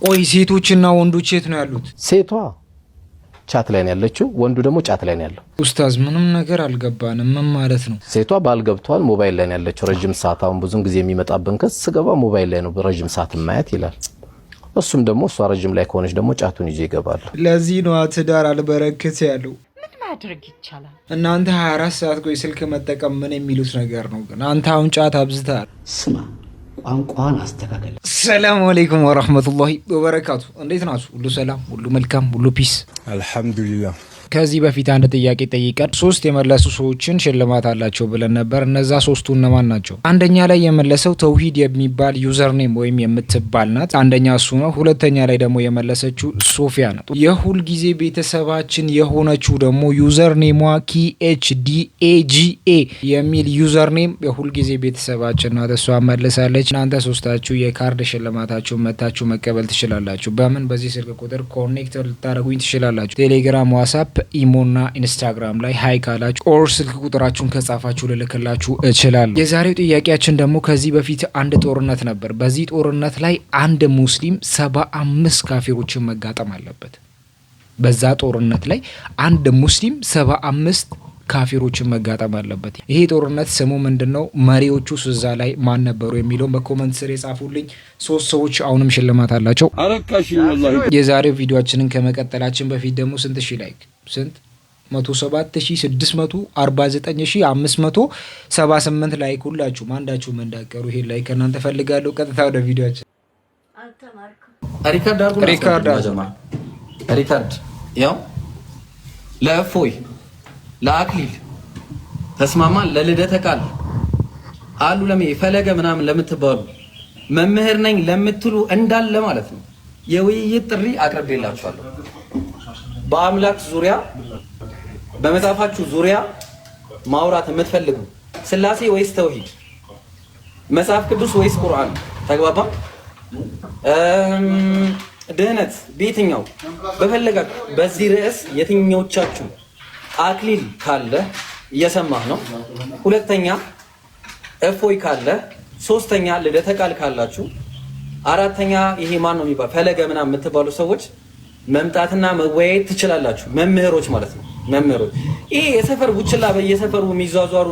ቆይ ሴቶችና ወንዶች የት ነው ያሉት? ሴቷ ቻት ላይ ነው ያለችው፣ ወንዱ ደግሞ ቻት ላይ ነው ያለው። ኡስታዝ ምንም ነገር አልገባንም። ምን ማለት ነው? ሴቷ ባልገብቷል ሞባይል ላይ ነው ያለችው ረጅም ሰዓት። አሁን ብዙን ጊዜ የሚመጣብን ከስ ገባ ሞባይል ላይ ነው ረጅም ሰዓት ማየት ይላል። እሱም ደግሞ እሷ ረጅም ላይ ከሆነች ደግሞ ጫቱን ይዤ ይገባል። ለዚህ ነው ትዳር አልበረክት ያለው። ምን ማድረግ ይቻላል? እናንተ 24 ሰዓት ቆይ ስልክ መጠቀም ምን የሚሉት ነገር ነው? ግን አንተ አሁን ጫት አብዝተሃል። ስማ ቋንቋን አስተካከለ። ሰላም አለይኩም ወራህመቱላሂ ወበረካቱ። እንዴት ናችሁ? ሁሉ ሰላም፣ ሁሉ መልካም፣ ሁሉ ፒስ አልহামዱሊላህ። ከዚህ በፊት አንድ ጥያቄ ጠይቀን 3 የመለሱ ሰዎችን ሽልማት አላቸው ብለን ነበር። እነዛ 3ቱ እነማን ናቸው? አንደኛ ላይ የመለሰው ተውሂድ የሚባል ዩዘር ኔም ወይም የምትባል ናት። አንደኛ እሱ ነው። ሁለተኛ ላይ ደግሞ የመለሰችው ሶፊያ ናት። የሁል ጊዜ ቤተሰባችን የሆነችው ደግሞ ዩዘር ኔሟ KHDAGA የሚል ዩዘር ኔም የሁል ጊዜ ቤተሰባችን ናት። እሷ መልሳለች። እናንተ 3ታችሁ የካርድ ሽልማታችሁ መታችሁ መቀበል ትችላላችሁ። በምን? በዚህ ስልክ ቁጥር ኮኔክት ልታደርጉኝ ትችላላችሁ። ቴሌግራም፣ ዋትስአፕ፣ ኢሞና ኢንስታግራም ላይ ሃይ ካላችሁ ኦር ስልክ ቁጥራችሁን ከጻፋችሁ ልልክላችሁ እችላለሁ። የዛሬው ጥያቄያችን ደግሞ ከዚህ በፊት አንድ ጦርነት ነበር። በዚህ ጦርነት ላይ አንድ ሙስሊም 75 ካፊሮችን መጋጠም አለበት። በዛ ጦርነት ላይ አንድ ሙስሊም 75 ካፊሮችን መጋጠም አለበት። ይሄ ጦርነት ስሙ ምንድነው? መሪዎቹ እዛ ላይ ማን ነበሩ የሚለው በኮመንት ስር የጻፉልኝ 3 ሰዎች አሁንም ሽልማት አላቸው። አረካሽኝ ወላሂ። የዛሬው ቪዲዮአችንን ከመቀጠላችን በፊት ደግሞ ስንት ሺህ ላይክ 107,649,578 ላይክ ሁላችሁም አንዳችሁም እንዳቀሩ ይሄ ላይክ እናንተ ፈልጋለሁ። ቀጥታ ወደ ቪዲዮአችን ሪካርድ ያው ለእፎይ ለአክሊል ተስማማን ለልደተ ቃል አሉ ፈለገ ምናምን ለምትባሉ መምህር ነኝ ለምትሉ እንዳለ ማለት ነው የውይይት ጥሪ አቅርቤላችኋለሁ። በአምላክ ዙሪያ በመጽሐፋችሁ ዙሪያ ማውራት የምትፈልጉ ስላሴ ወይስ ተውሂድ፣ መጽሐፍ ቅዱስ ወይስ ቁርአን፣ ተግባባ? ድህነት በየትኛው በፈለጋችሁ በዚህ ርዕስ የትኞቻችሁ አክሊል ካለ እየሰማህ ነው፣ ሁለተኛ እፎይ ካለ፣ ሶስተኛ ልደተ ቃል ካላችሁ፣ አራተኛ ይሄ ማን ነው የሚባል ፈለገ ምናምን የምትባሉ ሰዎች መምጣትና መወያየት ትችላላችሁ። መምህሮች ማለት ነው። መምህሮች ይሄ የሰፈር ቡችላ በየሰፈሩ የሚዟዟሩ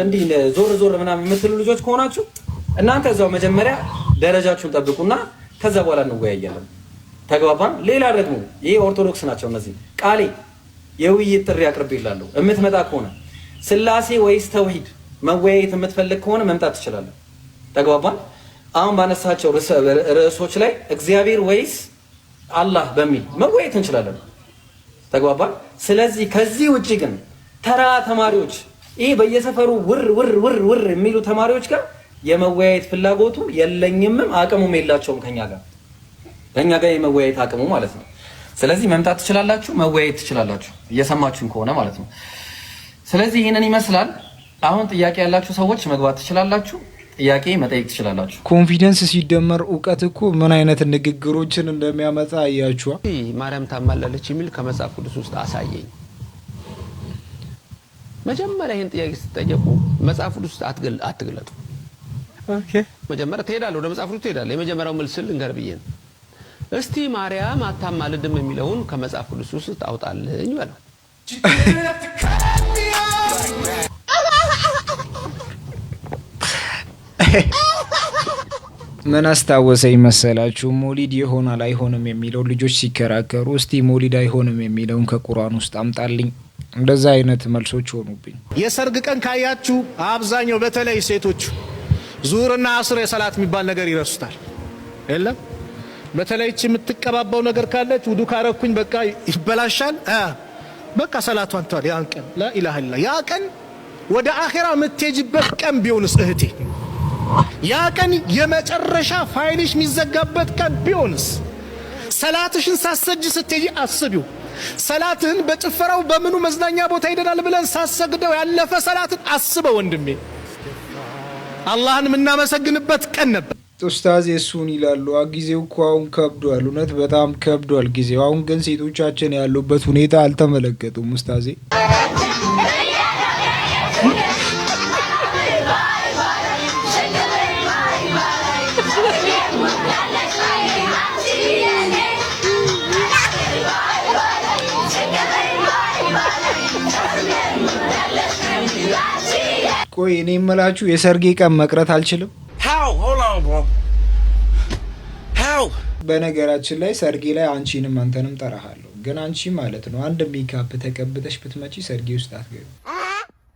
እንዲህ ዞር ዞር ምናምን የምትሉ ልጆች ከሆናችሁ እናንተ እዛው መጀመሪያ ደረጃችሁን ጠብቁና ከዛ በኋላ እንወያያለን። ተግባባን? ሌላ ደግሞ ይሄ ኦርቶዶክስ ናቸው እነዚህ ቃሌ የውይይት ጥሪ አቅርቤላለሁ። የምትመጣ ከሆነ ስላሴ ወይስ ተውሂድ መወያየት የምትፈልግ ከሆነ መምጣት ትችላለህ። ተግባባን? አሁን ባነሳቸው ርዕሶች ላይ እግዚአብሔር ወይስ አላህ በሚል መወያየት እንችላለን። ተግባባን? ስለዚህ ከዚህ ውጪ ግን ተራ ተማሪዎች ይሄ በየሰፈሩ ውር የሚሉ ተማሪዎች ጋር የመወያየት ፍላጎቱ የለኝምም አቅሙም የላቸውም ከኛ ጋር የመወያየት አቅሙ ማለት ነው። ስለዚህ መምጣት ትችላላችሁ፣ መወያየት ትችላላችሁ፣ እየሰማችሁን ከሆነ ማለት ነው። ስለዚህ ይሄንን ይመስላል። አሁን ጥያቄ ያላችሁ ሰዎች መግባት ትችላላችሁ፣ ጥያቄ መጠየቅ ትችላላችሁ። ኮንፊደንስ ሲደመር እውቀት እኮ ምን አይነት ንግግሮችን እንደሚያመጣ አያችኋ። ማርያም ታማላለች የሚል ከመጽሐፍ ቅዱስ ውስጥ አሳየኝ። መጀመሪያ ይሄን ጥያቄ ስትጠየቁ መጽሐፍ ቅዱስ ውስጥ አትግለጡ። ኦኬ፣ መጀመሪያ ትሄዳለህ፣ ወደ መጽሐፍ ቅዱስ ትሄዳለህ። የመጀመሪያው መልስ ልንገር ብዬ ነው። እስቲ ማርያም አታማልድም የሚለውን ከመጽሐፍ ቅዱስ ውስጥ አውጣልኝ በለው። ምን አስታወሰኝ መሰላችሁ? ሞሊድ ይሆናል አይሆንም የሚለው ልጆች ሲከራከሩ እስቲ ሞሊድ አይሆንም የሚለውን ከቁርአን ውስጥ አምጣልኝ። እንደዛ አይነት መልሶች ሆኑብኝ። የሰርግ ቀን ካያችሁ አብዛኛው በተለይ ሴቶቹ ዙህርና አስር የሰላት የሚባል ነገር ይረሱታል። የለም በተለይ እቺ የምትቀባባው ነገር ካለች ውዱ ካረኩኝ በቃ ይበላሻል። በቃ ሰላቷን ተዋል። ያን ቀን ላኢላሃ ኢላ ያ ቀን ወደ አኺራ የምትሄጂበት ቀን ቢሆንስ እህቴ፣ ያ ቀን የመጨረሻ ፋይልሽ የሚዘጋበት ቀን ቢሆንስ፣ ሰላትሽን ሳሰጅ ስትሄጂ አስቢው። ሰላትህን በጭፈራው በምኑ መዝናኛ ቦታ ሄደናል ብለን ሳሰግደው ያለፈ ሰላትን አስበው ወንድሜ። አላህን የምናመሰግንበት ቀን ነበር። ኡስታዝ የሱን ይላሉ። ጊዜው እኮ አሁን ከብዷል፣ እውነት በጣም ከብዷል ጊዜው። አሁን ግን ሴቶቻችን ያሉበት ሁኔታ አልተመለከቱም ኡስታዜ። ቆይ እኔ የምላችሁ የሰርጌ ቀን መቅረት አልችልም? በነገራችን ላይ ሰርጌ ላይ አንቺንም አንተንም ጠራሃለሁ። ግን አንቺ ማለት ነው አንድ ሜካፕ ተቀብተሽ ብትመጪ ሰርጌ ውስጥ አትገቢ።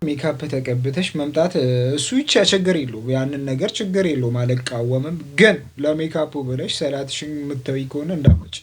ሜካፕ ተቀብተሽ መምጣት እሱ ይቻ ችግር የለው፣ ያንን ነገር ችግር የለው አልቃወምም። ግን ለሜካፑ ብለሽ ሰላትሽን የምትተዊ ከሆነ እንዳመጭ።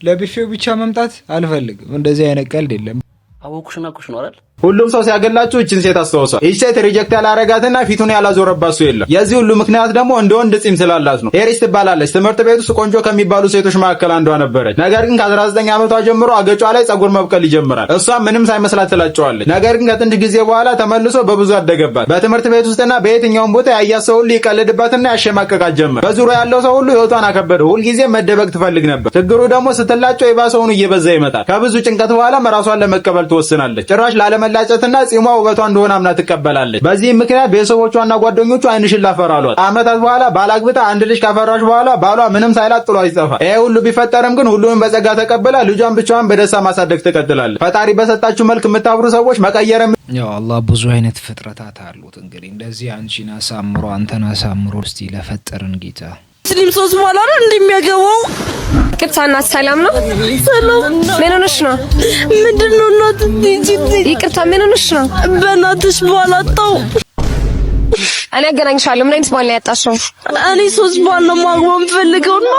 ለቢፌው ብቻ መምጣት አልፈልግም። እንደዚህ አይነት ቀልድ የለም። አወኩሽና ኩሽ ነው አይደል? ሁሉም ሰው ሲያገላችሁ እችን ሴት አስተዋውሷል። ይህች ሴት ሪጀክት ያላረጋትና ፊቱን ያላዞረባት ሰው የለም። የዚህ ሁሉ ምክንያት ደግሞ እንደ ወንድ ጺም ስላላት ነው። ሄሪስ ትባላለች። ትምህርት ቤት ውስጥ ቆንጆ ከሚባሉ ሴቶች መካከል አንዷ ነበረች። ነገር ግን ከ19 ዓመቷ ጀምሮ አገጯ ላይ ጸጉር መብቀል ይጀምራል። እሷም ምንም ሳይመስላት ትላጨዋለች። ነገር ግን ከጥንት ጊዜ በኋላ ተመልሶ በብዙ አደገባት። በትምህርት ቤት ውስጥና በየትኛውም ቦታ ያያት ሰው ሁሉ ይቀልድባትና ያሸማቀቃት ጀመር። በዙሪያ ያለው ሰው ሁሉ ህይወቷን አከበደው። ሁልጊዜ መደበቅ ትፈልግ ነበር። ችግሩ ደግሞ ስትላጨው የባሰውን እየበዛ ይመጣል። ከብዙ ጭንቀት በኋላ ራሷን ለመቀበል ትወስናለች። ጭራሽ ላለመላጨትና ጺሟ ውበቷ እንደሆነ አምና ትቀበላለች። በዚህ ምክንያት ቤተሰቦቿና ጓደኞቿ አይንሽን ላፈር አሏት። ዓመታት በኋላ ባላግብታ አንድ ልጅ ካፈራች በኋላ ባሏ ምንም ሳይላት ጥሏት ይጠፋል። ይሄ ሁሉ ቢፈጠርም ግን ሁሉንም በጸጋ ተቀብላ ልጇን ብቻዋን በደስታ ማሳደግ ትቀጥላለች። ፈጣሪ በሰጣችሁ መልክ የምታፍሩ ሰዎች መቀየርም ያው አላህ ብዙ አይነት ፍጥረታት አሉት። እንግዲህ እንደዚህ አንቺን አሳምሮ አንተን አሳምሮ እስቲ ለፈጠረን ጌታ ሙስሊም ሶስት በኋላ ነው እንደሚያገባው። ይቅርታና ሰላም ነው። ሰላም ምን ሆነሽ ነው? ምንድነው እናት ይቅርታ ምን ሆነሽ ነው? በእናትሽ ባላጣው እኔ አገናኝሻለሁ። ምን አይነት ባል ነው ያጣሽው? እኔ ሶስት ባል ነው ማግባት ፈልገው ነው።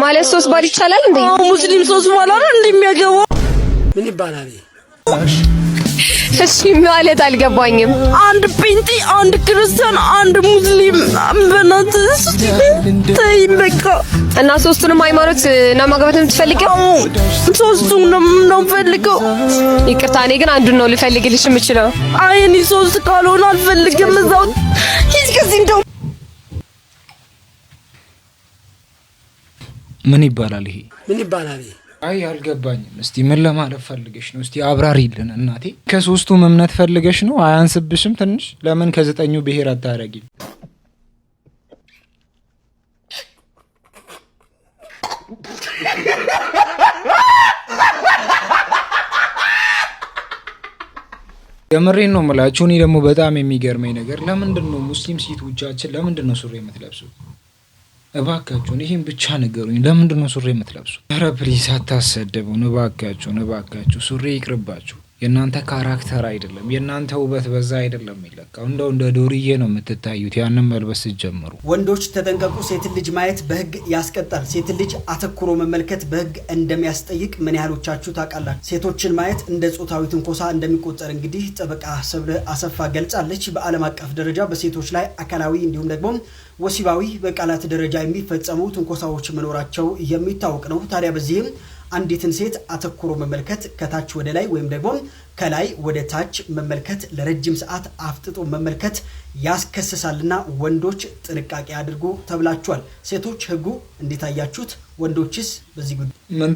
ማለት ሶስት ባል ይቻላል እንዴ? ሙስሊም ሶስት በኋላ ነው እንደሚያገባው። ምን ይባላል? እሺ ማለት አልገባኝም። አንድ ጴንጤ፣ አንድ ክርስቲያን፣ አንድ ሙስሊም በእናትሽ ተይ በቃ። እና ሶስቱንም ሃይማኖት ነው ማግባት የምትፈልገው? ሶስቱንም ነው ፈልገው። ይቅርታ እኔ ግን አንዱን ነው ልፈልግልሽ የምችለው። አይ እኔ ሶስት ካልሆነ አልፈልግም። እዛው ሂጅ ከዚህ እንደው ምን ይባላል ይሄ? ምን ይባላል ይሄ? አይ አልገባኝም። እስቲ ምን ለማለት ፈልገሽ ነው? እስቲ አብራሪልን እናቴ። ከሶስቱም እምነት ፈልገሽ ነው? አያንስብሽም ትንሽ? ለምን ከዘጠኙ ብሔር አታረጊም? የምሬን ነው የምላችሁ። እኔ ደግሞ በጣም የሚገርመኝ ነገር ለምንድን ነው ሙስሊም ሴቶቻችን ለምንድን ነው ሱሪ የምትለብሱት? እባካችሁን ይሄን ብቻ ነገሩኝ። ለምንድን ነው ሱሪ የምትለብሱት? ኧረ ፕሊስ አታሰደቡን እባካችሁ። ሱሪ ይቅርባችሁ። የእናንተ ካራክተር አይደለም፣ የእናንተ ውበት በዛ አይደለም የሚለካው። እንደው እንደ ዱርዬ ነው የምትታዩት ያንን መልበስ ስትጀምሩ። ወንዶች ተጠንቀቁ። ሴት ልጅ ማየት በህግ ያስቀጣል። ሴት ልጅ አተኩሮ መመልከት በህግ እንደሚያስጠይቅ ምን ያህሎቻችሁ ታውቃላችሁ? ሴቶችን ማየት እንደ ጾታዊ ትንኮሳ እንደሚቆጠር እንግዲህ ጠበቃ ሰብለ አሰፋ ገልጻለች። በዓለም አቀፍ ደረጃ በሴቶች ላይ አካላዊ እንዲሁም ደግሞ ወሲባዊ በቃላት ደረጃ የሚፈጸሙ ትንኮሳዎች መኖራቸው የሚታወቅ ነው። ታዲያ በዚህም አንዲትን ሴት አተኩሮ መመልከት ከታች ወደ ላይ ወይም ደግሞ ከላይ ወደ ታች መመልከት ለረጅም ሰዓት አፍጥጦ መመልከት ያስከስሳልና ወንዶች ጥንቃቄ አድርጉ ተብላችኋል። ሴቶች ህጉ እንዴት አያችሁት? ወንዶችስ በዚህ ጉዳይ ምን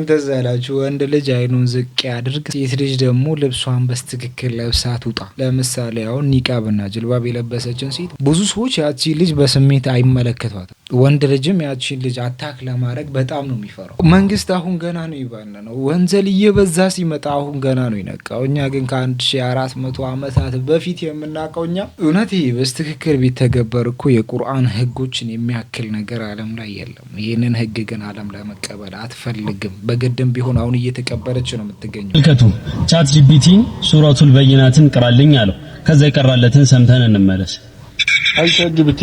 ተዛላችሁ? ወንድ ልጅ አይኑን ዝቅ ያድርግ፣ ሴት ልጅ ደግሞ ልብሷን በስትክክል ለብሳ ትውጣ። ለምሳሌ አሁን ኒቃብና ጅልባብ የለበሰችን ሴት ብዙ ሰዎች ያቺ ልጅ በስሜት አይመለከቷትም። ወንድ ልጅም ያቺን ልጅ አታክ ለማድረግ በጣም ነው የሚፈራው። መንግስት አሁን ገና ነው ይባልነው ወንጀል እየበዛ ሲመጣ አሁን ገና ነው ይነቃው። እኛ ግን ከ1400 ዓመታት በፊት የምናውቀው እኛ እውነት ይሄ በስትክክል ቢተገበር እኮ የቁርአን ህጎችን የሚያክል ነገር ዓለም ላይ የለም። ይህንን ህግ ግን ዓለም ላይ መቀበል አትፈልግም። በግድም ቢሆን አሁን እየተቀበለች ነው የምትገኘው። ልከቱ ቻት ጂፒቲ ሱረቱል በይናትን ቅራልኝ አለው። ከዛ የቀራለትን ሰምተን እንመለስ። ቻት ጂፒቲ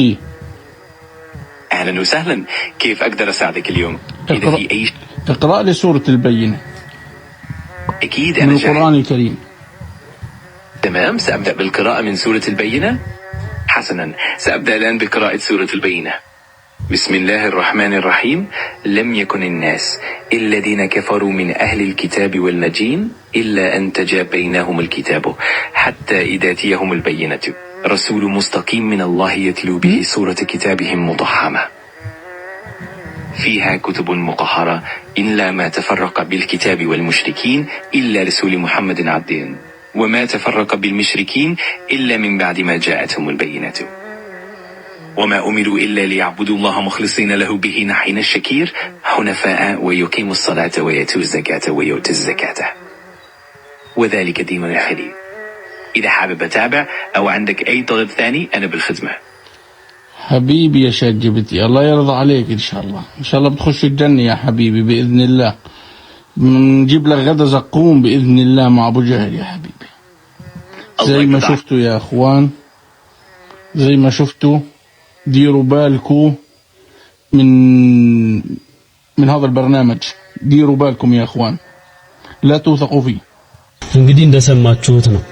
اهلا وسهلا كيف اقدر اساعدك اليوم؟ اذا في اي اقرا لي سورة البينة. اكيد من القرآن الكريم. تمام سأبدأ بالقراءة من سورة البينة. حسنا سأبدأ الآن بقراءة سورة البينة. بسم الله الرحمن الرحيم. لم يكن الناس الذين كفروا من أهل الكتاب والنجين إلا أن تجا بينهم الكتاب حتى إذا تيهم البينة رسول مستقيم من الله يتلو به سورة كتابهم مطهمة فيها كتب مقهرة إلا ما تفرق بالكتاب والمشركين إلا رسول محمد عبدين وما تفرق بالمشركين إلا من بعد ما جاءتهم البينة وما أمروا إلا ليعبدوا الله مخلصين له به نحين الشكير حنفاء ويقيموا الصلاة ويأتوا الزكاة ويؤتوا الزكاة وذلك ديننا الحنيف. إذا حابب أتابع أو عندك أي طلب ثاني أنا بالخدمة. حبيبي يا شات جي بي تي، الله يرضى عليك إن شاء الله. إن شاء الله بتخش الجنة يا حبيبي بإذن الله. نجيب لك غدا زقوم بإذن الله مع أبو جهل يا حبيبي. زي ما شفتوا يا أخوان، زي ما شفتوا ديروا بالكم من هذا البرنامج، ديروا بالكم يا أخوان، لا توثقوا فيه. እንግዲህ እንደሰማችሁት ነው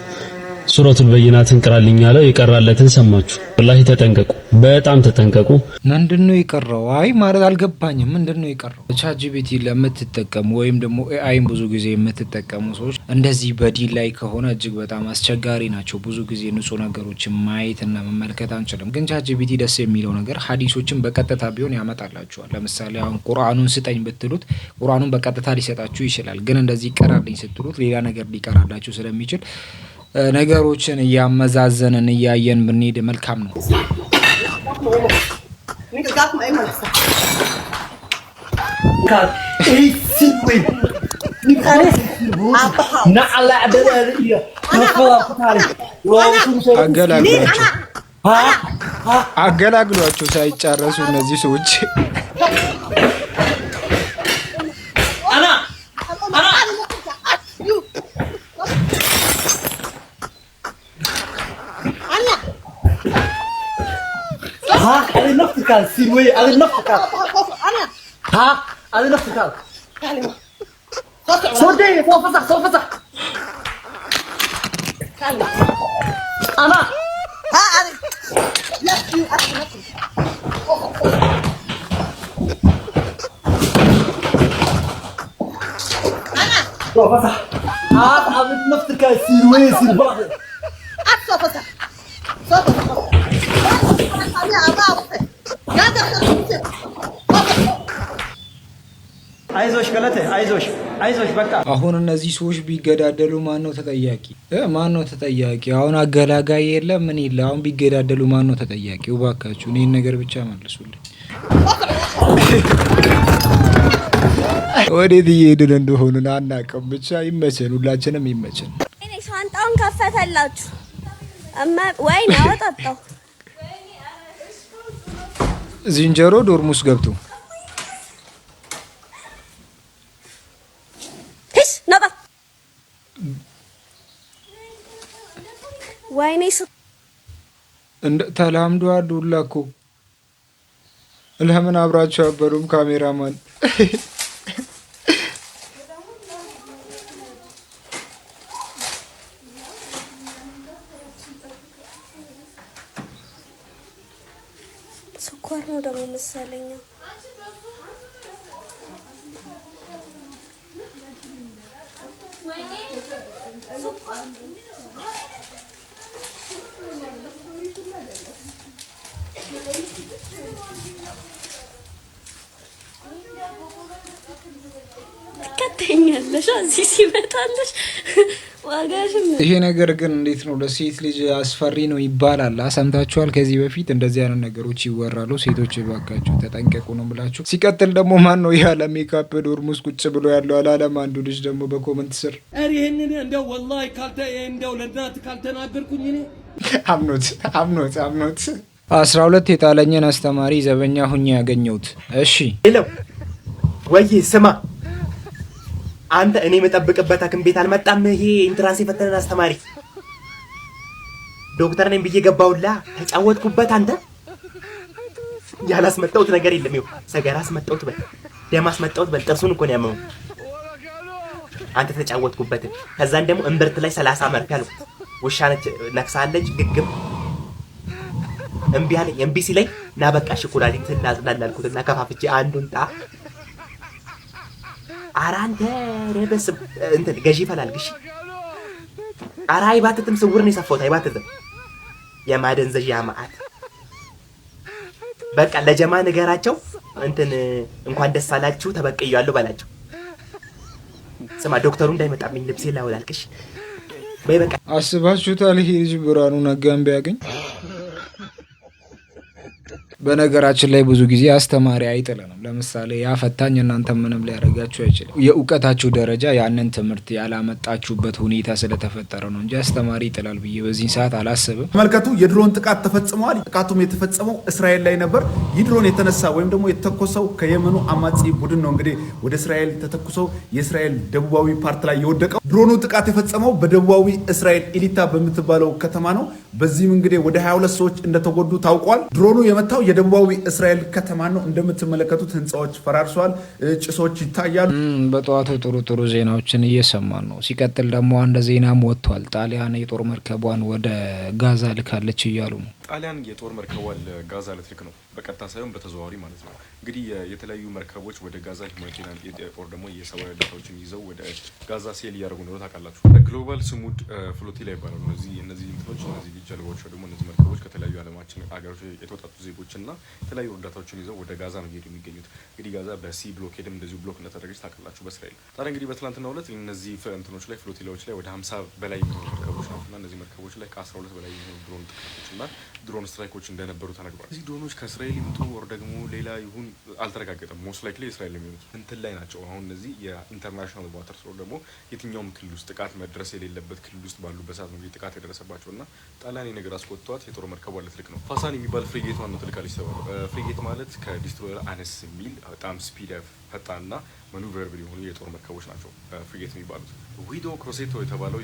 ሱረቱል በይናትን ቅራልኝ ያለው ይቀራለትን ሰማችሁ። ወላሂ ተጠንቀቁ፣ በጣም ተጠንቀቁ። ምንድነው ይቀራው? አይ ማለት አልገባኝም። ምንድነው ይቀራው? ቻትጂፒቲ ለምትጠቀሙ ወይም ደግሞ ኤአይን ብዙ ጊዜ የምትጠቀሙ ሰዎች እንደዚህ በዲን ላይ ከሆነ እጅግ በጣም አስቸጋሪ ናቸው። ብዙ ጊዜ ንጹህ ነገሮችን ማየትና መመልከት አንችልም። ግን ቻትጂፒቲ ደስ የሚለው ነገር ሐዲሶችን በቀጥታ ቢሆን ያመጣላችኋል። ለምሳሌ አሁን ቁርአኑን ስጠኝ ብትሉት ቁርአኑን በቀጥታ ሊሰጣችሁ ይችላል። ግን እንደዚህ ቀራልኝ ስትሉት ሌላ ነገር ሊቀራላችሁ ስለሚችል ነገሮችን እያመዛዘንን እያየን ብንሄድ መልካም ነው። አገላግሏቸው ሳይጨረሱ እነዚህ ሰዎች هذه نفسك سيروي، هذه نفسك هذه نفسك صدق فوق فسخ فوق فسخ أنا هذه نفسي نفسي أنا فوق فسخ هذه نفسك سيروي سيروي فوق فسخ فوق فسخ አይዞሽ ገለቴ አይዞሽ አይዞሽ በቃ። አሁን እነዚህ ሰዎች ቢገዳደሉ ማን ነው ተጠያቂ? ማን ነው ተጠያቂ? አሁን አገላጋይ የለ ምን የለ። አሁን ቢገዳደሉ ማን ነው ተጠያቂው? እባካችሁ እኔን ነገር ብቻ መልሱልኝ። ወዴት እየሄድን እንደሆነ አናውቅም። ብቻ ይመቸን፣ ሁላችንም ይመቸን። እኔ ሻንጣውን ከፈተላችሁ ወይኔ አወጣጣው ዝንጀሮ ዶርሙስ ገብቶ ነባ ወይኔ እንደ ተላምዷል ሁላ እኮ። ለምን አብራችሁ አበሩም? ካሜራማን ስኳር ነው ደግሞ መሰለኝ። ከተኛለሽ እዚህ ሲመጣለሽ ዋጋሽም። ይሄ ነገር ግን እንዴት ነው ለሴት ልጅ አስፈሪ ነው ይባላል። ሰምታችኋል? ከዚህ በፊት እንደዚህ አይነት ነገሮች ይወራሉ። ሴቶች ባካችሁ ተጠንቀቁ ነው ብላችሁ። ሲቀጥል ደግሞ ማን ነው ያለ ሜካፕ ዶርሙስ ቁጭ ብሎ ያለው አላለም? አንዱ ልጅ ደግሞ በኮመንት ስር ይሄንን እንደው ወላሂ እንደው ለእናት ካልተናገርኩኝ እኔ አምኖት 12 የጣለኝን አስተማሪ ዘበኛ ሁኜ ያገኘሁት። እሺ ሄሎ ወይ ስማ አንተ እኔ መጠብቅበት ሐኪም ቤት አልመጣም። ይሄ ኢንትራንስ የፈተነን አስተማሪ ዶክተር ነኝ ብዬ ገባውላ ተጫወትኩበት። አንተ ያላስመጣሁት ነገር የለም። ይኸው ሰገራ አስመጣሁት በል፣ ደም አስመጣሁት በል። ጥርሱን እኮ ነው ያመመው። አንተ ተጫወትኩበት። ከዛን ደግሞ እምብርት ላይ 30 መርፌ አለው። ውሻ ነች ነክሳለች። ግግም እምቢ አለኝ። እምቢ ሲለኝ ና በቃ ሽኩላሊት እናጽዳላልኩትና ከፋፍቼ አንዱን ጣ አራንተ ረበስ እንትን ገዢ ፈላልግሽ። አራ አይባትትም፣ ስውር ነው የሰፋሁት። አይባትትም። የማደንዘዣ ማአት በቃ ለጀማ ንገራቸው እንትን እንኳን ደስ አላችሁ ተበቀያለሁ በላቸው። ስማ ዶክተሩ እንዳይመጣብኝ ልብሴ ላውላልቅሽ። በይ በቃ አስባችሁታል? ይሄ ልጅ ብርሃኑ ነጋን ቢያገኝ በነገራችን ላይ ብዙ ጊዜ አስተማሪ አይጥልንም። ለምሳሌ ያ ፈታኝ እናንተ ምንም ሊያደርጋችሁ አይችልም። የእውቀታችሁ ደረጃ ያንን ትምህርት ያላመጣችሁበት ሁኔታ ስለተፈጠረ ነው እንጂ አስተማሪ ይጥላል ብዬ በዚህ ሰዓት አላስብም። ተመልከቱ፣ የድሮን ጥቃት ተፈጽሟል። ጥቃቱም የተፈጸመው እስራኤል ላይ ነበር። ይህ ድሮን የተነሳ ወይም ደግሞ የተተኮሰው ከየመኑ አማጺ ቡድን ነው። እንግዲህ ወደ እስራኤል ተተኩሰው የእስራኤል ደቡባዊ ፓርት ላይ የወደቀው ድሮኑ ጥቃት የፈጸመው በደቡባዊ እስራኤል ኢሊታ በምትባለው ከተማ ነው። በዚህም እንግዲህ ወደ 22 ሰዎች እንደተጎዱ ታውቋል። ድሮኑ የመታው የደቡባዊ እስራኤል ከተማ ነው። እንደምትመለከቱት ህንፃዎች ፈራርሷል፣ ጭሶች ይታያሉ። በጠዋቱ ጥሩ ዜናዎችን እየሰማን ነው። ሲቀጥል ደግሞ አንድ ዜናም ወጥቷል። ጣሊያን የጦር መርከቧን ወደ ጋዛ ልካለች እያሉ ነው። ጣሊያን የጦር መርከቧን ለጋዛ ልትልክ ነው፣ በቀጥታ ሳይሆን በተዘዋዋሪ ማለት ነው። እንግዲህ የተለያዩ መርከቦች ወደ ጋዛ ሁማኒቴሪያን ጦር ደግሞ የሰብአዊ እርዳታዎችን ይዘው ወደ ጋዛ ሴል እያደረጉ ነው ታውቃላችሁ። ግሎባል ስሙድ ፍሎቲላ ይባላሉ። እነዚህ ጀልባዎች ደግሞ እነዚህ መርከቦች ከተለያዩ ዓለማችን አገሮች የተወጣጡ ዜጎችና የተለያዩ እርዳታዎችን ይዘው ወደ ጋዛ ነው እየሄዱ የሚገኙት። እንግዲህ ጋዛ በሲ ብሎኬድም እንደዚሁ ብሎክ እንደተደረገች ታውቃላችሁ በእስራኤል። ታዲያ እንግዲህ በትናንትናው ዕለት እነዚህ እንትኖች ላይ ፍሎቲላዎች ላይ ወደ 50 በላይ የሚሆኑ መርከቦች ናቸውና እነዚህ መርከቦች ላይ ከ12 በላይ የሚሆኑ ድሮን ጥቃቶችና ድሮን ስትራይኮች እንደነበሩ ተነግሯል። እነዚህ ድሮኖች ከእስራኤል ይምጡ ወር ደግሞ ሌላ ይሁን አልተረጋገጠም። ሞስት ላይክሊ እስራኤል የሚሆኑት እንትን ላይ ናቸው። አሁን እነዚህ የኢንተርናሽናል ዋተር ስሮ ደግሞ የትኛውም ክልል ውስጥ ጥቃት መድረስ የሌለበት ክልል ውስጥ ባሉበት ሰዓት ነው ጥቃት የደረሰባቸው እና ጣሊያን የነገር አስቆጥቷት የጦር መርከቧ ልትልክ ነው። ፋሳን የሚባል ፍሪጌቷን ነው ትልካለች ተባለ። ፍሪጌት ማለት ከዲስትሮየር አነስ የሚል በጣም ስፒድ ፈጣንና ማኑቨረብል የሆኑ የጦር መርከቦች ናቸው ፍሪጌት የሚባሉት። ዊዶ ክሮሴቶ የተባለው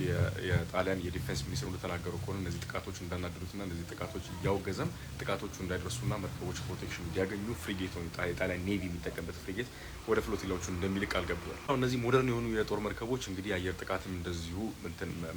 የጣሊያን የዲፌንስ ሚኒስትር እንደተናገሩ ከሆነ እነዚህ ጥቃቶች እንዳናደዱትና እነዚህ ጥቃቶች እያወገዘም ጥቃቶቹ እንዳይደርሱና መርከቦች ፕሮቴክሽን እንዲያገኙ ፍሪጌት ነው የጣሊያን ኔቪ የሚጠቀምበት ፍሪጌት ወደ ፍሎቲላዎቹ እንደሚልቅ ቃል ገብቷል። እነዚህ ሞደርን የሆኑ የጦር መርከቦች እንግዲህ የአየር ጥቃትም እንደዚሁ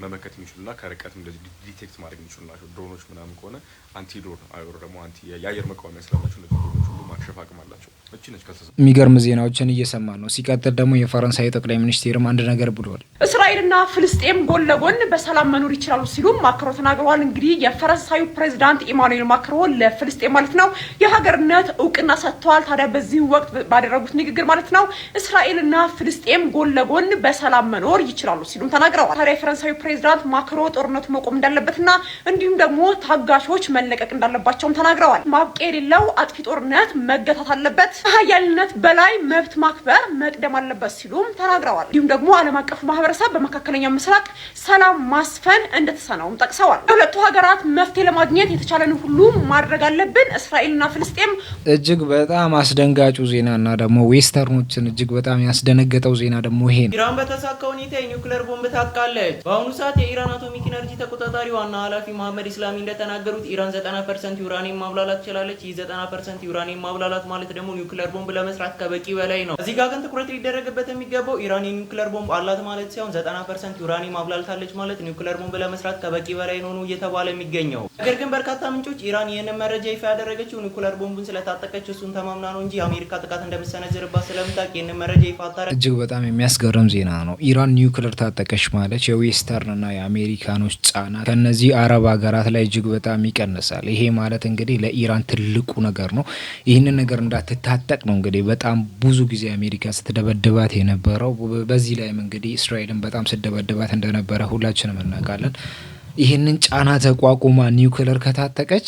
መመከት የሚችሉና ከርቀትም እንደዚህ ዲቴክት ማድረግ የሚችሉ ናቸው። ድሮኖች ምናምን ከሆነ አንቲዶር አይወር ደግሞ የአየር መቃወሚያ ስላላቸው እነዚህ ድሮኖች ሁሉ ማክሸፍ አቅም አላቸው። እቺ ነች የሚገርም ዜናዎችን እየሰማን ነው። ሲቀጥል ደግሞ የፈረንሳይ ጠቅላይ ሚኒስቴርም አንድ ነገር ብሏል። እስራኤልና ፍልስጤም ጎን ለጎን በሰላም መኖር ይችላሉ ሲሉ ማክሮ ተናግረዋል። እንግዲህ የፈረንሳዩ ፕሬዚዳንት ኢማኑኤል ማክሮን ለፍልስጤም ማለት ነው የሀገርነት እውቅና ሰጥተዋል። ታዲያ በዚህ ወቅት ባደረጉት ንግግር ማለት ነው እስራኤልና ፍልስጤም ጎን ለጎን በሰላም መኖር ይችላሉ ሲሉም ተናግረዋል። ታዲያ የፈረንሳዩ ፕሬዚዳንት ማክሮ ጦርነቱ መቆም እንዳለበትና እንዲሁም ደግሞ ታጋሾች መለቀቅ እንዳለባቸውም ተናግረዋል። ማብቂያ የሌለው አጥፊ ጦርነት መገታት አለበት፣ ከሀያልነት በላይ መብት ማክበር መቅደም አለበት ሲሉም ተናግረዋል። እንዲሁም ደግሞ ዓለም አቀፍ ማህበረሰብ በመካከለኛው ምስራቅ ሰላም ማስፈን እንደተሳነውም ጠቅሰዋል። የሁለቱ ሀገራት መፍትሄ ለማግኘት የተቻለን ሁሉ ማድረግ አለብን። እስራኤልና ፍልስጤም እጅግ በጣም አስደንጋጩ ዜናና ደግሞ ዌስተርኖችን እጅግ በጣም ያስደነገጠው ዜና ደግሞ ይሄ ነው። ኢራን በተሳካ ሁኔታ የኒውክሌር ቦምብ ታጥቃለች። በአሁኑ ሰዓት የኢራን አቶሚክ ኢነርጂ ተቆጣጣሪ ዋና ኃላፊ መሐመድ ኢስላሚ እንደተናገሩት ኢራን 90% ዩራኒየም ማብላላት ትችላለች። ይህ 90% ዩራኒየም ማብላላት ማለት ደግሞ ኒውክሌር ቦምብ ለመስራት ከበቂ በላይ ነው። እዚህ ጋር ግን ትኩረት ሊደረግበት የሚገባው ኢራን የኒውክሌር ቦምብ አላት ማለት ሳይሆን 90% ዩራኒየም ማብላልታለች ማለት ኒውክሌር ቦምብ ለመስራት ከበቂ በላይ ነው እየተባለ የሚገኘው። ነገር ግን በርካታ ምንጮች ኢራን ይህንን መረጃ ይፋ ያደረገችው ኒውክሌር ቦምቡን ስለታጠቀች እሱን ተማምና ነው እንጂ አሜሪካ ጥቃት እንደምትሰነዝርባት ስለምታውቅ ይህንን መረጃ ይፋ አታደርግም። እጅግ በጣም የሚያስገርም ዜና ነው። ኢራን ኒውክሌር ታጠቀች ማለት የዌስተርንና የአሜሪካኖች ጫና ከነዚህ አረብ ሀገራት ላይ እጅግ በጣም ይቀንሳል። ይሄ ማለት እንግዲህ ለኢራን ትልቁ ነገር ነው። ይህንን ነገር እንዳትታጠቅ ነው እንግዲህ በጣም ብዙ ጊዜ አሜሪካ ስትደበድባት የነበረው። በዚህ ላይም እንግዲህ እስራኤልን በጣም ስትደበድባት እንደነበረ ሁላችንም እናውቃለን። ይህንን ጫና ተቋቁማ ኒውክሌር ከታጠቀች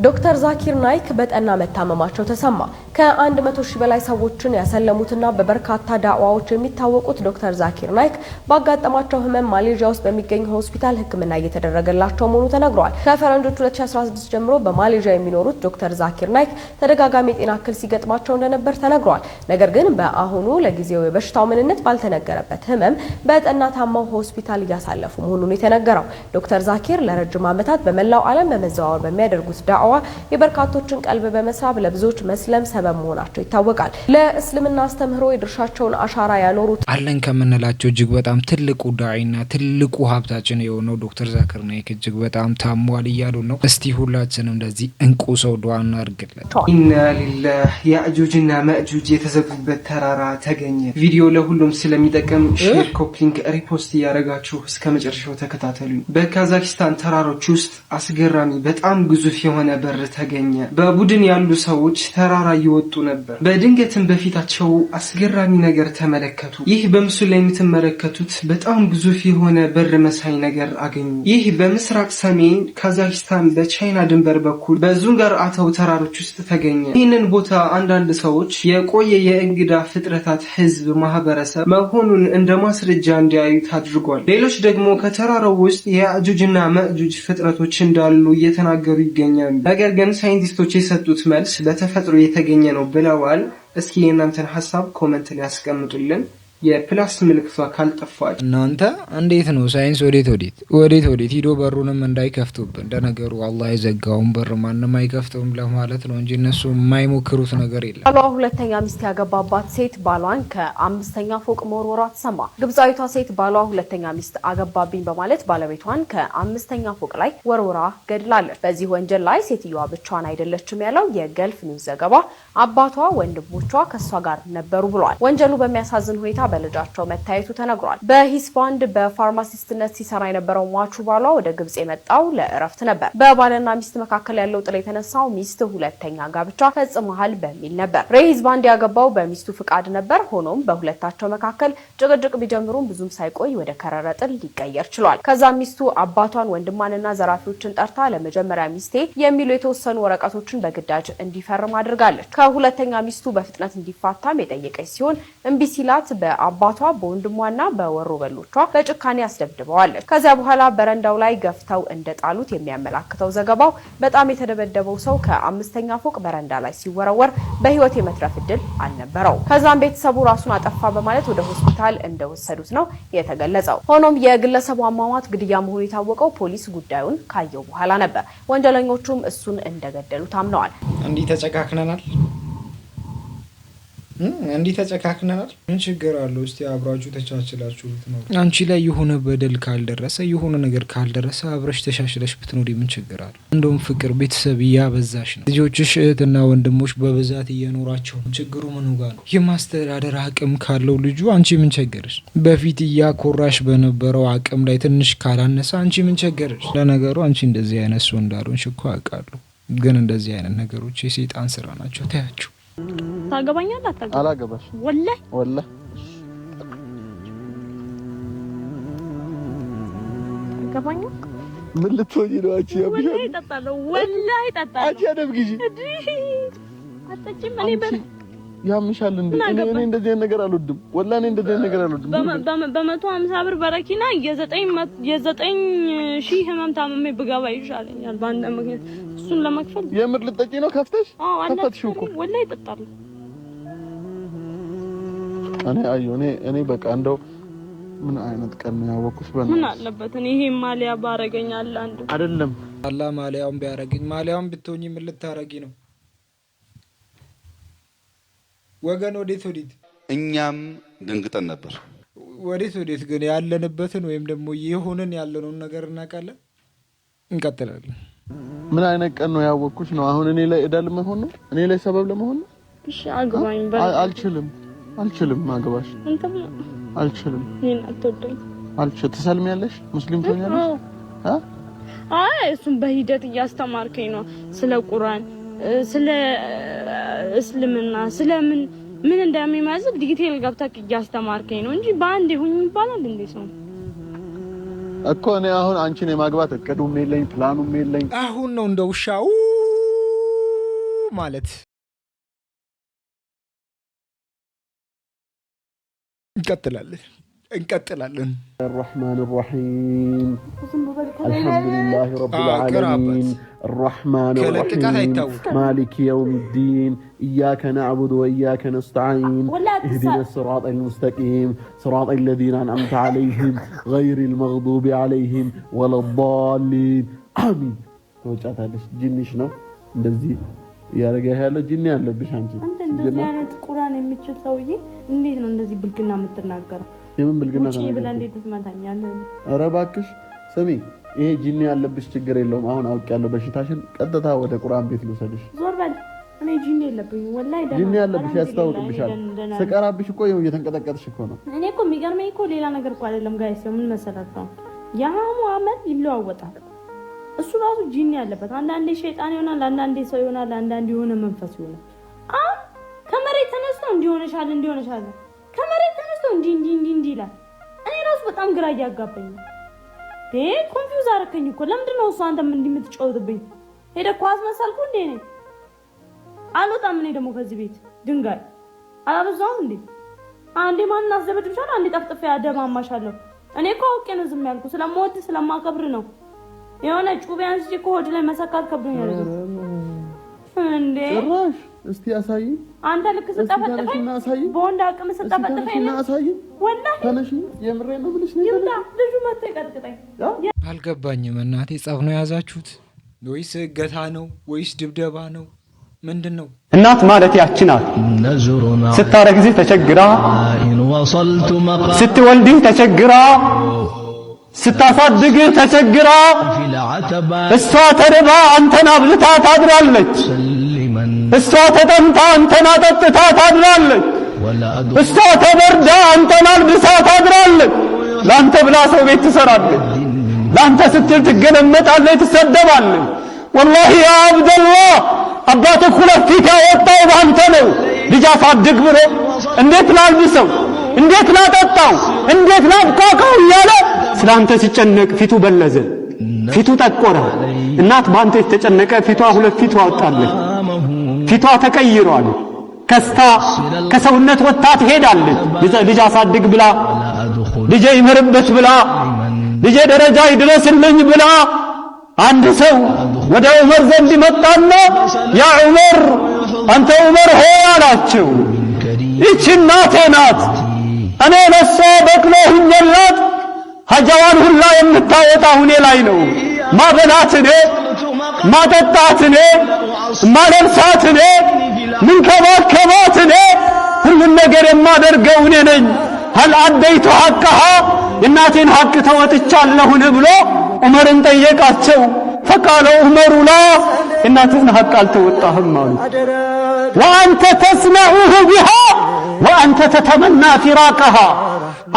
ዶክተር ዛኪር ናይክ በጠና መታመማቸው ተሰማ። ከ100 ሺህ በላይ ሰዎችን ያሰለሙትና በበርካታ ዳዕዋዎች የሚታወቁት ዶክተር ዛኪር ናይክ ባጋጠማቸው ህመም ማሌዥያ ውስጥ በሚገኝ ሆስፒታል ሕክምና እየተደረገላቸው መሆኑ ተነግሯል። ከፈረንጆቹ 2016 ጀምሮ በማሌዥያ የሚኖሩት ዶክተር ዛኪር ናይክ ተደጋጋሚ የጤና እክል ሲገጥማቸው እንደነበር ተነግሯል። ነገር ግን በአሁኑ ለጊዜው የበሽታው ምንነት ባልተነገረበት ህመም በጠና ታማው ሆስፒታል እያሳለፉ መሆኑን የተነገረው ዶክተር ዛኪር ለረጅም ዓመታት በመላው ዓለም በመዘዋወር በሚያደርጉት ዳዕዋ የበርካቶችን ቀልብ በመሳብ ለብዙዎች መስለም ሰበብ መሆናቸው ይታወቃል። ለእስልምና አስተምህሮ የድርሻቸውን አሻራ ያኖሩት አለን ከምንላቸው እጅግ በጣም ትልቁ ዳዒና ትልቁ ሀብታችን የሆነው ዶክተር ዛኪር ናይክ እጅግ በጣም ታሟል እያሉ ነው። እስቲ ሁላችንም እንደዚህ እንቁ ሰው ዱዓ እናድርግለት። ኢና ሊላህ ያእጁጅና ማእጁጅ የተዘጉበት ተራራ ተገኘ። ቪዲዮ ለሁሉም ስለሚጠቅም ሼር፣ ኮፒንግ፣ ሪፖስት እያደረጋችሁ እስከ መጨረሻው ተከታተሉ። በካዛክስታን ተራሮች ውስጥ አስገራሚ በጣም ግዙፍ የሆነ በር ተገኘ። በቡድን ያሉ ሰዎች ተራራ እየወጡ ነበር። በድንገትም በፊታቸው አስገራሚ ነገር ተመለከቱ። ይህ በምስሉ ላይ የምትመለከቱት በጣም ግዙፍ የሆነ በር መሳይ ነገር አገኙ። ይህ በምስራቅ ሰሜን ካዛክስታን በቻይና ድንበር በኩል በዙንጋር አተው ተራሮች ውስጥ ተገኘ። ይህንን ቦታ አንዳንድ ሰዎች የቆየ የእንግዳ ፍጥረታት ህዝብ ማህበረሰብ መሆኑን እንደ ማስረጃ እንዲያዩት አድርጓል። ሌሎች ደግሞ ከተራራው ውስጥ የአጁጅና መእጁጅ ፍጥረቶች እንዳሉ እየተናገሩ ይገኛሉ። ነገር ግን ሳይንቲስቶች የሰጡት መልስ በተፈጥሮ የተገኘ ነው ብለዋል። እስኪ የእናንተን ሀሳብ ኮሜንት ላይ ያስቀምጡልን። የፕላስ ምልክቷ ካልጠፋች እናንተ እንዴት ነው ሳይንስ ወዴት ሂዶ በሩንም እንዳይከፍቱብን። እንደነገሩ አላህ የዘጋውን በር ማንም አይከፍተውም ለማለት ነው እንጂ እነሱ የማይሞክሩት ነገር የለም። ባሏ ሁለተኛ ሚስት ያገባባት ሴት ባሏን ከ5ኛ ፎቅ መወርወሯ ተሰማ። ግብጻዊቷ ሴት ባሏ ሁለተኛ ሚስት አገባብኝ በማለት ባለቤቷን ከ5ኛ ፎቅ ላይ ወርውራ ገድላለች። በዚህ ወንጀል ላይ ሴትዮዋ ብቻዋን አይደለችም ያለው የገልፍ ኒውስ ዘገባ አባቷ፣ ወንድሞቿ ከሷ ጋር ነበሩ ብሏል። ወንጀሉ በሚያሳዝን ሁኔታ በልጃቸው መታየቱ ተነግሯል። በሂስባንድ በፋርማሲስትነት ሲሰራ የነበረው ሟቹ ባሏ ወደ ግብጽ የመጣው ለእረፍት ነበር። በባልና ሚስት መካከል ያለው ጥል የተነሳው ሚስት ሁለተኛ ጋብቻ ፈጽመሃል በሚል ነበር። ሂስባንድ ያገባው በሚስቱ ፍቃድ ነበር። ሆኖም በሁለታቸው መካከል ጭቅጭቅ ቢጀምሩም ብዙም ሳይቆይ ወደ ከረረ ጥል ሊቀየር ችሏል። ከዛም ሚስቱ አባቷን፣ ወንድሟንና ዘራፊዎችን ጠርታ ለመጀመሪያ ሚስቴ የሚሉ የተወሰኑ ወረቀቶችን በግዳጅ እንዲፈርም አድርጋለች። ከሁለተኛ ሚስቱ በፍጥነት እንዲፋታም የጠየቀች ሲሆን እምቢ ሲላት አባቷ በወንድሟና በወሮ በሎቿ በጭካኔ አስደብድበዋለች። ከዚያ በኋላ በረንዳው ላይ ገፍተው እንደጣሉት የሚያመላክተው ዘገባው በጣም የተደበደበው ሰው ከ5ኛ ፎቅ በረንዳ ላይ ሲወረወር በህይወት የመትረፍ እድል አልነበረው። ከዛም ቤተሰቡ ራሱን አጠፋ በማለት ወደ ሆስፒታል እንደወሰዱት ነው የተገለጸው። ሆኖም የግለሰቡ አሟሟት ግድያ መሆኑ የታወቀው ፖሊስ ጉዳዩን ካየው በኋላ ነበር። ወንጀለኞቹም እሱን እንደገደሉ ታምነዋል። እንዲህ ተጨካክነናል። ምን ችግር አለው? እስቲ አብራችሁ ተቻችላችሁ ብትኖሩ። አንቺ ላይ የሆነ በደል ካልደረሰ የሆነ ነገር ካልደረሰ አብረሽ ተሻሽለሽ ብትኖሪ ምን ችግር አለው? እንደውም ፍቅር ቤተሰብ እያበዛሽ ነው። ልጆችሽ እህትና ወንድሞች በብዛት እየኖራቸው ነው። ችግሩ ምኑ ጋር ነው? የማስተዳደር አቅም ካለው ልጁ አንቺ ምን ቸገረሽ? በፊት እያኮራሽ በነበረው አቅም ላይ ትንሽ ካላነሰ አንቺ ምን ቸገረሽ? ለነገሩ አንቺ እንደዚህ አይነት ሰው እንዳልሆንሽ እኮ አውቃለሁ። ግን እንደዚህ አይነት ነገሮች የሰይጣን ስራ ናቸው። ታያችሁ። ታገባኛለህ? አታገባኝ? አላገባሽ። ወላሂ አገባኝ። ምን ልትሆኚ ነው አንቺ? ወላሂ እጠጣለሁ። አንቺ አደብ ግዢ። አትጠጪም? እኔ ያምሻል እንዴ? እኔ እንደዚህ አይነት ነገር አልወድም። ወላሂ እንደዚህ አይነት ነገር አልወድም። በ150 ብር በረኪና የ9,000 ህመም ታመሜ ብገባ ይሻለኛል በአንድ ምክንያት እሱን ለመክፈል። የምር ልትጠጪ ነው? ከፍተሽ ከፈትሽው እኮ። ወላሂ እጠጣለሁ። እኔ በቃ እንደው ምን አይነት ቀን ነው ያወኩሽ? ምን አለበት እኔ ይሄ ማሊያ ባረገኛል አንዱ አይደለም። አላህ ማሊያውን ቢያረግኝ ማሊያውን ብትሆኚ ምን ልታረጊ ነው? ወገን ወዴት እኛም ደንግጠን ነበር። ወዴት ግን ያለንበትን ወይም ደግሞ የሆነን ያለነውን ነገር እናውቃለን። እንቀጥላለን። ምን አይነት ቀን ነው ያወኩሽ ነው? አሁን እኔ ላይ እዳል መሆን ነው? እኔ ላይ ሰበብ ለመሆን ነው? እሺ አግባኝ። አልችልም ማግባሽ። አንተም አልችልም። እኔን አትወደኝ። ትሰልሚያለሽ? ሙስሊም ትሆኛለሽ? እሱን በሂደት እያስተማርከኝ ነው። ስለ ቁርአን፣ ስለ እስልምና፣ ስለምን ምን እንደሚመስል ዲቴል ገብተህ እያስተማርከኝ ነው እንጂ በአንዴ ሁኝ ይባላል እንዴ? ሰው እኮ እኔ አሁን አንቺን የማግባት እቅዱም የለኝ ፕላኑም የለኝ። አሁን ነው እንደ ውሻው ማለት። እንቀጥላለን። الرحمن الرحيم الحمد لله رب العالمين الرحمن الرحيم مالك يوم الدين إياك نعبد وإياك نستعين اهدنا الصراط المستقيم صراط الذين أنعمت عليهم غير المغضوب عليهم ولا الضالين آمين. توجعتش جنيش ነው እንደዚህ ያረጋ ያለው ጂኒ ያለብሽ አንቺ። አንተ እንደዚህ አይነት ቁርአን የምትችል ሰውዬ እንዴት ነው እንደዚህ ብልግና የምትናገረው? የምን ብልግና ነው? እሺ ብለህ እንዴት ትመታኛለህ? ኧረ እባክሽ ስሚ፣ ይሄ ጂኒ ያለብሽ ችግር የለውም። አሁን አውቄያለሁ በሽታሽን። ቀጥታ ወደ ቁርአን ቤት ልውሰድሽ። ዞር በል። እኔ ጂኒ የለብኝም ወላሂ። ጂኒ ያለብሽ ያስታውቅብሻል። ስቀራብሽ እኮ ይኸው እየተንቀጠቀጥሽ እኮ ነው። እኔ እኮ የሚገርመኝ እኮ ሌላ ነገር እኮ አይደለም ጋይስ። ምን መሰላችሁ? ያ ሙአመል ይለዋወጣል። እሱ ራሱ ጂኒ ያለበት አንዳንዴ ሸይጣን ይሆናል አንዳንዴ ሰው ይሆናል አንዳንዴ የሆነ መንፈስ ይሆናል ከመሬት ተነስቶ እንዲሆነሻል ከመሬት ተነስቶ እንዲ ይላል እኔ ራሱ በጣም ግራ ያጋባኝ ነው ኮንፊውዝ አረከኝ እኮ ለምንድነው እሱ አንተም እንዲምትጫወትብኝ ሄደ ኳስ መሰልኩ እንዴ ነኝ አልወጣም እኔ ደግሞ ከዚህ ቤት ድንጋይ አላበዛውም እንዴ አንዴ ማን አዘበድብሻል አንዴ ጠፍጥፍ ያደማማሻለሁ እኔ እኮ አውቄ ነው ዝም ያልኩ ስለማወድ ስለማከብር ነው የሆነ ጩቤ አንስቼ እኮ ሆድ ላይ መሰካት ከብዶኛል እንዴ ጭራሽ እስቲ አሳይ አንተ ልክ ስጠፈጥፈኝ በወንድ አቅም ስጠፈጥፈኝ ወላሂ ተነሽ የምሬ ነው ብለሽ ነው ይምጣ ልጁ መጥቶ ይቀጥቅጠኝ አልገባኝም እናቴ ጸብ ነው ያዛችሁት ወይስ እገታ ነው ወይስ ድብደባ ነው ምንድነው እናት ማለት ያቺ ናት ስታረግዝ ተቸግራ ስትወልድ ተቸግራ ስታሳድግ ተቸግራ እሷ ተርባ አንተን አብልታ ታድራለች እሷ ተጠምታ አንተን አጠጥታ ታድራለች እሷ ተበርዳ አንተን አልብሳ ታድራለች ላንተ ብላ ሰው ቤት ትሰራለች ላንተ ስትል ትገለመጣለች ትሰደባለች والله يا عبد الله አባትህ ሁለት ፊት ያወጣው ባንተ ነው ልጅ አሳድግ ብሎ እንዴት ላልብሰው እንዴት ላጠጣው እንዴት ላብቃቀው እያለ ስላንተ ሲጨነቅ ፊቱ በለዘ ፊቱ ጠቆረ እናት ባንተ የተጨነቀ ፊቷ ሁለት ፊት አወጣለች ፊቷ ተቀይሯል ከስታ ከሰውነት ወጣ ትሄዳለች ልጅ አሳድግ ብላ ልጅ ይመርበት ብላ ልጅ ደረጃ ይድረስልኝ ብላ አንድ ሰው ወደ ዑመር ዘንድ መጣና ያ ዑመር አንተ ዑመር ሆይ አላቸው እቺ እናቴ ናት እኔ ለሷ በቅሎ ሁኝላት ሀጃዋን ሁላ የምታወጣው እኔ ላይ ነው ማበላት እኔ ማጠጣት እኔ ማለብሳት እኔ ምንከባከባት እኔ ሁሉን ነገር የማደርገው እኔ ነኝ هل አደይቱ ሐቀሃ እናቴን ሐቅ ተወጥቻለሁን ብሎ ዑመርን ጠየቃቸው فقال عمر لا እናትህን ሐቅ አልተወጣህም አሉ وانت تسمعه بها وانت تتمنى فراقها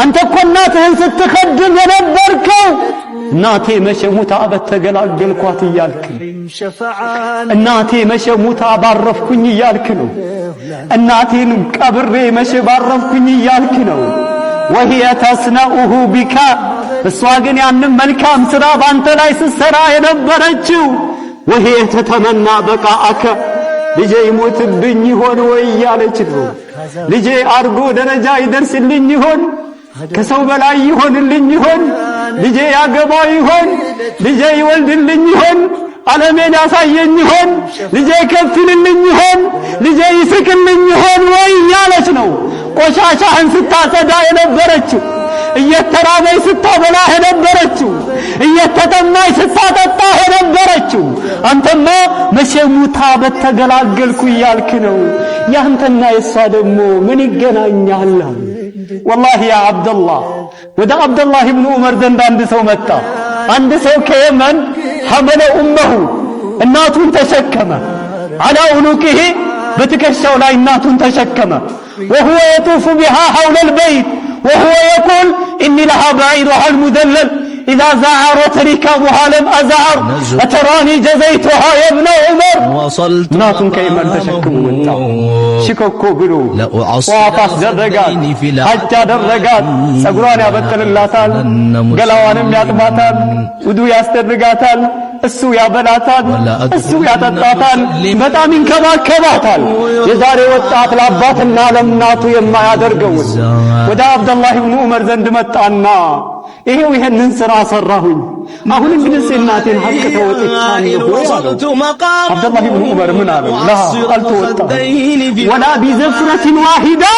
አንተ እኮ እናትህን ስትከድም የነበርከው እናቴ መሸሙታ በተገላገልኳት እያልክ እናቴ መሸሙታ ባረፍኩኝ እያልክ ነው እናቴን ቀብሬ መሸ ባረፍኩኝ እያልክ ነው وهي تصنعه بك እሷ ግን ያንን መልካም ስራ ባንተ ላይ ስትሰራ የነበረችው وهي تتمنى بقاءك ልጄ ይሞትብኝ ይሆን ወይ ያለች ነው ልጄ አርጎ ደረጃ ይደርስልኝ ይሆን ከሰው በላይ ይሆንልኝ ይሆን ልጄ ያገባ ይሆን ልጄ ይወልድልኝ ይሆን ዓለሜን ያሳየኝ ይሆን ልጄ ከፍልልኝ ይሆን ልጄ ይስቅልኝ ይሆን ወይ ያለች ነው ቆሻሻህን ስታጸዳ የነበረችው እየተራበይ ስታበላ የነበረችው እየተጠማይ ስታጠጣ የነበረችው አንተማ መሸሙታ በተገላገልኩ እያልክ ነው ያንተና የሷ ደግሞ ምን ይገናኛል والله يا عبد الله وده عبد الله ابن عمر ዘንድ አንድ ሰው መጣ አንድ ሰው ከየመን حمل امه እናቱን ተሸከመ على عنقه በትከሻው ላይ እናቱን ተሸከመ وهو يطوف بها حول البيت وهو يقول إني لها بعيرها المدلل إذا زعرت ركابها لم أزعر أتراني جزيتها يا ابن عمر ناتن كيمن تشكم وانتا شكوكو بلو وافاس درقات حجا درقات سقران يابتل اللاتال قلوانم ياتباتال ودو ياسترقاتال እሱ ያበላታል እሱ ያጠጣታል በጣም ይንከባከባታል የዛሬ ወጣት ለአባትና ለእናቱ የማያደርገው ወደ አብዱላህ ኢብኑ ዑመር ዘንድ መጣና ይሄው ይሄንን ስራ ሰራሁኝ አሁን እንግዲህ እናቴን ሐቅ ተወጥቻለሁ አብዱላህ ኢብኑ ዑመር ምን አለው ላ አልተወጣ ወላ ቢዘፍረة واحدة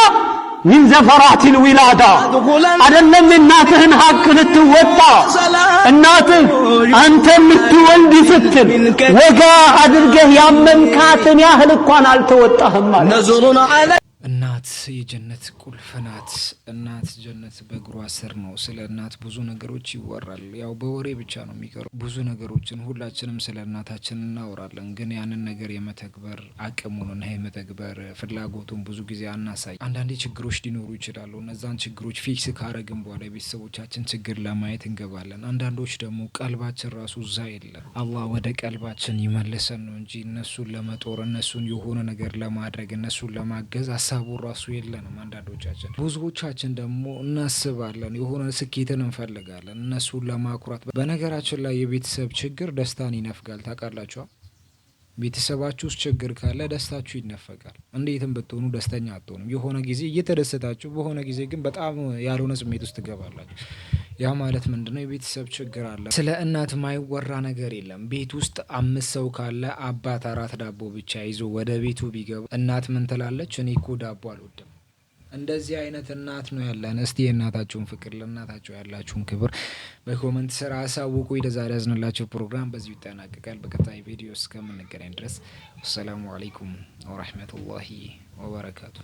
من زفرات الولادة አይደለም እናትህን ሐቅ ልትወጣ እናትህ አንተ ልትወልድ ስትል ወጋ አድርገህ ያመንካትን ያህል እንኳን አልተወጣህም ማለት እናት የጀነት ቁልፍ ናት። እናት ጀነት በእግሯ ስር ነው። ስለ እናት ብዙ ነገሮች ይወራል። ያው በወሬ ብቻ ነው የሚቀሩ። ብዙ ነገሮችን ሁላችንም ስለ እናታችን እናወራለን፣ ግን ያንን ነገር የመተግበር አቅሙንና የመተግበር ፍላጎቱን ብዙ ጊዜ አናሳይ። አንዳንዴ ችግሮች ሊኖሩ ይችላሉ። እነዛን ችግሮች ፊክስ ካረግን በኋላ የቤተሰቦቻችን ችግር ለማየት እንገባለን። አንዳንዶች ደግሞ ቀልባችን ራሱ እዛ የለም። አላህ ወደ ቀልባችን ይመልሰን ነው እንጂ እነሱን ለመጦር እነሱን የሆነ ነገር ለማድረግ እነሱን ለማገዝ ሀሳቡ ራሱ የለንም። አንዳንዶቻችን ብዙዎቻችን ደግሞ እናስባለን፣ የሆነ ስኬትን እንፈልጋለን እነሱን ለማኩራት። በነገራችን ላይ የቤተሰብ ችግር ደስታን ይነፍጋል። ታውቃላችኋ? ቤተሰባችሁ ውስጥ ችግር ካለ ደስታችሁ ይነፈጋል። እንዴትም ብትሆኑ ደስተኛ አትሆኑም። የሆነ ጊዜ እየተደሰታችሁ፣ በሆነ ጊዜ ግን በጣም ያልሆነ ስሜት ውስጥ ትገባላችሁ። ያ ማለት ምንድነው? የቤተሰብ ችግር አለ። ስለ እናት ማይወራ ነገር የለም። ቤት ውስጥ 5 ሰው ካለ አባት 4 ዳቦ ብቻ ይዞ ወደ ቤቱ ቢገባ እናት ምን ትላለች? እኔ እኮ ዳቦ አልወድም። እንደዚህ አይነት እናት ነው ያለን። እስቲ የእናታችሁን ፍቅር ለእናታችሁ ያላችሁን ክብር በኮመንት ስራ አሳውቁ። ለዛሬ ያዝንላችሁ ፕሮግራም በዚሁ ይጠናቀቃል። በቀጣይ ቪዲዮ እስከምንገናኝ ድረስ አሰላሙ አለይኩም ወራህመቱላሂ ወበረካቱ።